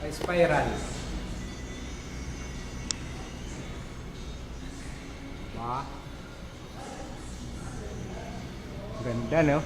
May spiral. Ba? Ganda, no?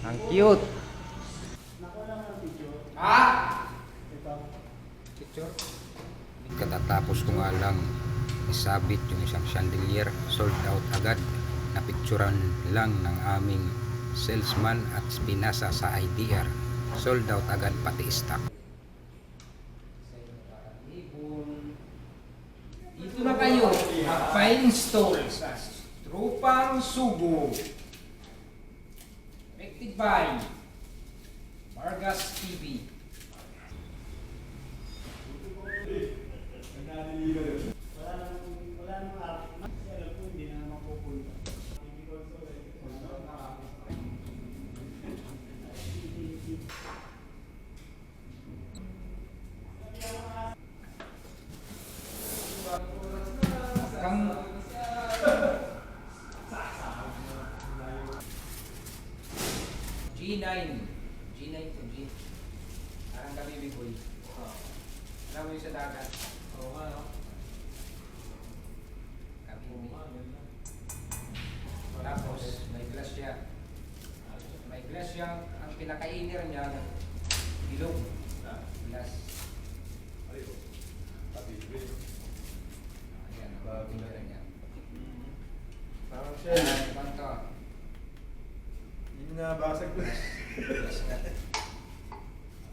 Ang cute. Ha? Picture? Katatapos ko nga lang isabit yung isang chandelier, sold out agad. Napicturan lang ng aming salesman at pinasa sa IDR. Sold out agad pati stock. Dito na kayo. Fine Stones. Tropang Sugo. Directed by Vargas TV. G9. G9 to G. Parang Kabibi Boy. Alam mo yung sa dagat? Oo nga, no? Kabibi. Tapos, may glass siya. May glass siya. Ang pinakainir niya, ilog. Glass. Ayan, ang pinira niya. Parang siya. Ano to? Hindi mo nabasag ko. Yes, nga.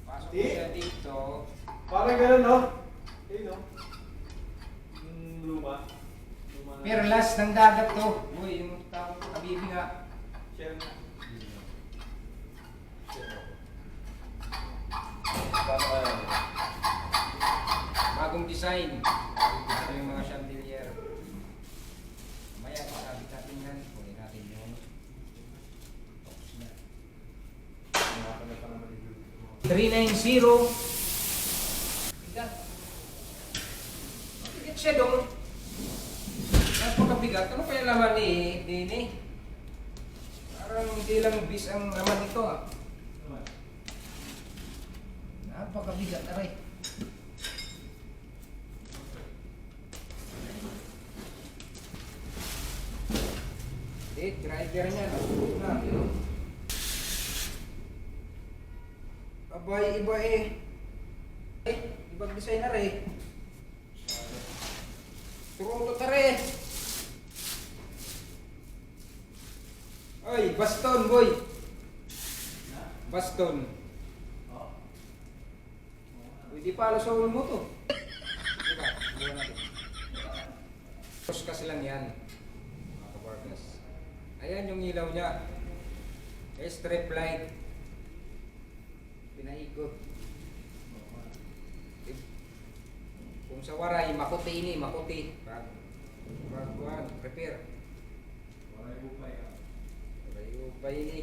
Pasok ko siya dito. Parang gano'n, no? Eh, no? Yung luma. Pero last ng dagat to. Uy, yung tao Kabibi nga. Share na. Bagong design. Ito yung mga chandelier. Maya, kasabit natin yan. Kunin natin yung box niya. 390. Bigat. Mabigat siya dong. Napakabigat. Ano kaya laman ni Dini? Parang hindi lang bis ang laman nito ah. Napakabigat na rin. Driver niya. Abay, iba eh. Ibang designer eh. Turunto ta rin. Ay, baston boy. Baston. Hindi pala sa ulo mo to. Diba? Buwan natin. Tapos kasi lang yan. Mga kabarkas. Ayan yung ilaw niya. Strip light. Pinaikot. Kung sa waray, makuti ini, makuti. Pag prepare. Waray upay ini.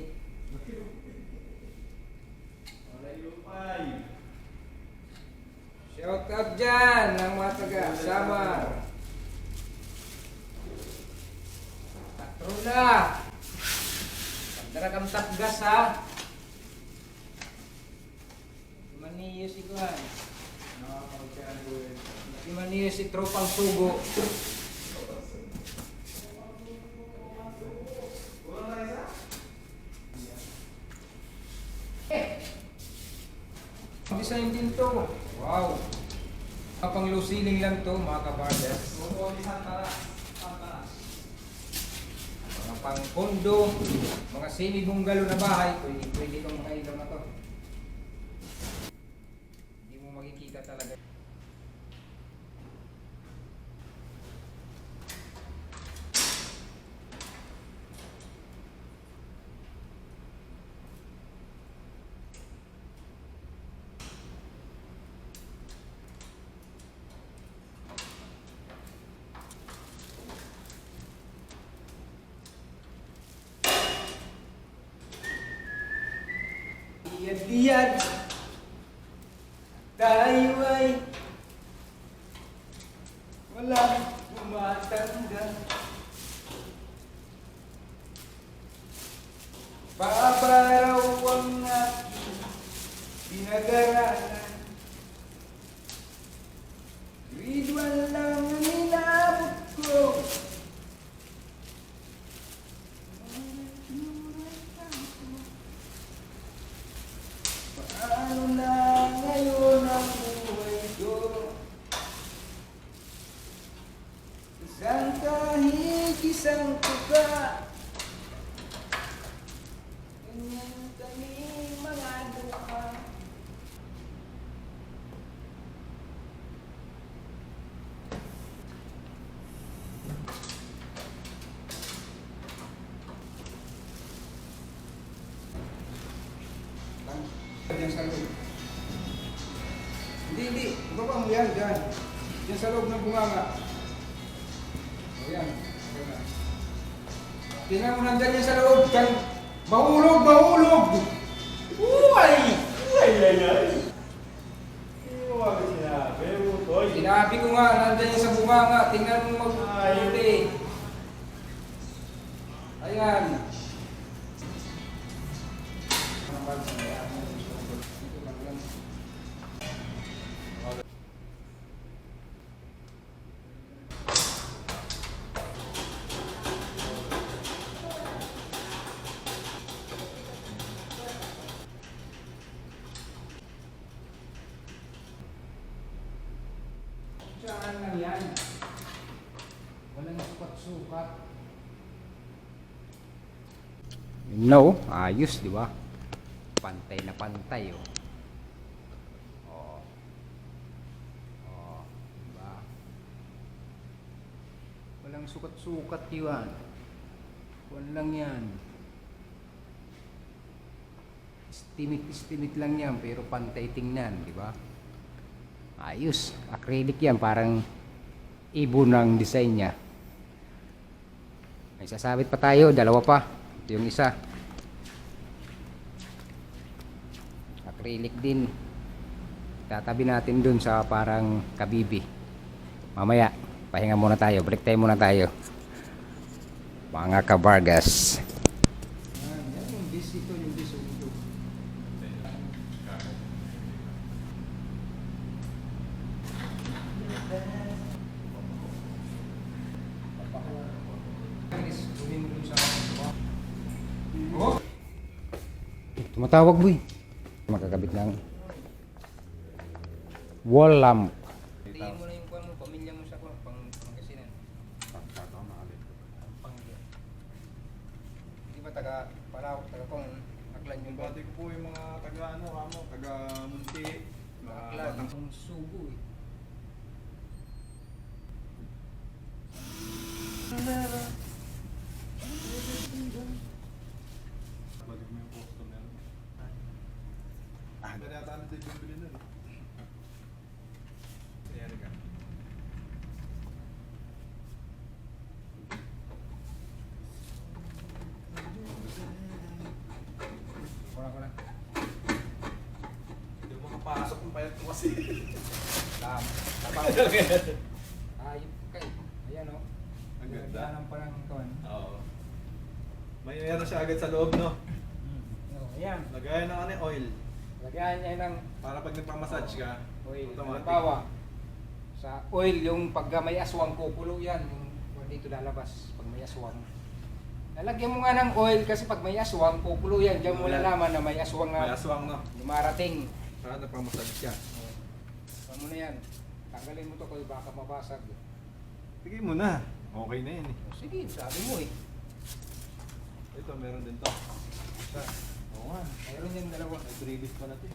Waray upay. Shout out dyan ng mga taga-Samar. Tatro na. Pagdara kang tapgas ha. Maniyo si Kuhan. Maniyo si Tropang Sugo. Design din to. Wow. Kapang low ceiling lang to mga kabardas. Mga pang kondo, mga semi-bungalow na bahay, pwede itong mga ilaw na to. Hindi mo makikita talaga. Iyad-iyad tayo ay walang tumatanda. Paparaw pinag-aralan. Grade 1 lang ang inabot ko. Paano na ngayon ang buhay ko? Isang kahit isang tuka. Ganyan kami mga duka. Diyan sa loob. Hindi. Baba mo yan, dyan. Diyan sa loob ng bunganga. O yan. Tingnan mo nandyan yan sa loob. Diyan. Mahulog! Uy! Huwag sinabi mo, Toy. Sinabi ko nga, nandyan yan sa bunganga. Tingnan mo mag-uuli. Ayan. Saan lang yan? Walang sukat-sukat. No, ayos, di ba? Pantay na pantay, oh. Oh. Oh, di ba? Walang sukat-sukat yan. Walang yan. Estimate lang yan, pero pantay tingnan, di ba? Ayos. Acrylic yan, parang ibon ng design niya. May sasabit pa tayo, dalawa pa. Ito yung isa. Acrylic din. Tatabi natin dun sa parang kabibi. Mamaya, pahinga muna tayo. Break time muna tayo. Mga kabargas. Yan yung bis ito, yung bis ito. Oh? Tumatawag, boy. Makakabit ng wall lamp. Tingin mo na yung kwan mo, pamilya mo sa kwan, pangkasinan. Pangkasinan. Di ba taga Palawak, taga kung Aklan yung Bati ko po yung mga taga-ano, taga-Munti. Mga Aklan, batang ang sugo eh. balik mo yung customer. Dali ata ano tayo bibili nun. Ayan ka. Wala ko lang. Hindi mo makapasok yung payat ko kasi. Lam. Ayop ka eh. Ayan o. Ang ganda. Nagdaanan pa lang kwan. Oo. May meron siya agad sa loob, no? Ayan. Lagayan ng ano, oil. Lagyan niya ng Para pag nagpamassage ka, oil. automatic. Halimbawa, sa oil, yung pagka may aswang kukulo yan, yung dito lalabas pag may aswang. Lalagyan mo nga ng oil kasi pag may aswang, kukulo yan. Diyan mo Wala. nalaman na may aswang May na aswang, no? lumarating. Para nagpamassage ka. Ano na yan? Tanggalin mo to kasi baka mabasag. Sige mo na. Okay na yan eh. Sige, sabi mo eh. Ito, meron din to. Isa. Oo nga. Mayroon yung dalawa. May previous pa natin.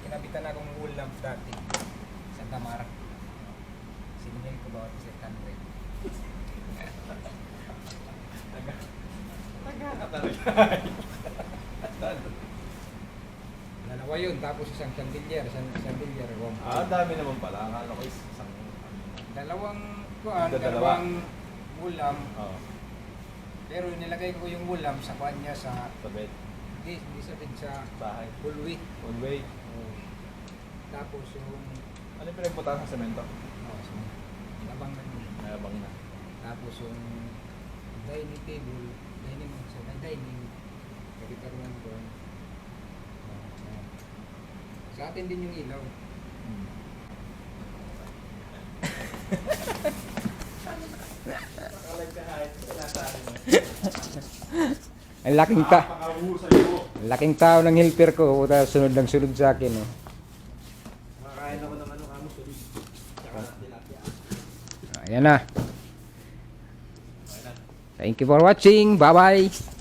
Kinabitan akong wool lamp dati. Sa Tamara. Siningil ko bawat isa 100. Taga ka talaga. Dalawa yun, tapos isang chandelier. Isang chandelier. Dami naman pala. Akala ko isang... Dalawang kuan, Dalawa. dalawang wool lamp. Oo. Pero nilagay ko yung wool lamp sa kuan niya sa... Sa bed. Hindi sa din sa Bahay. hallway. One way. Tapos yung... Ano yung pinagpunta sa semento? labang na yun. Nayabang na. Tapos yung dining table, Ini mo. So, may timing. Pwede ka rin ang burn. Sa atin din yung ilaw. Ang laking ta. Napakahusay mo. Ang laking tao ng helper ko. Tapos sunod ng sunod sa akin. Oh. Makakain ako ng ano kamo sulit. Tsaka tilapia. Ayan na. Thank you for watching. Bye-bye.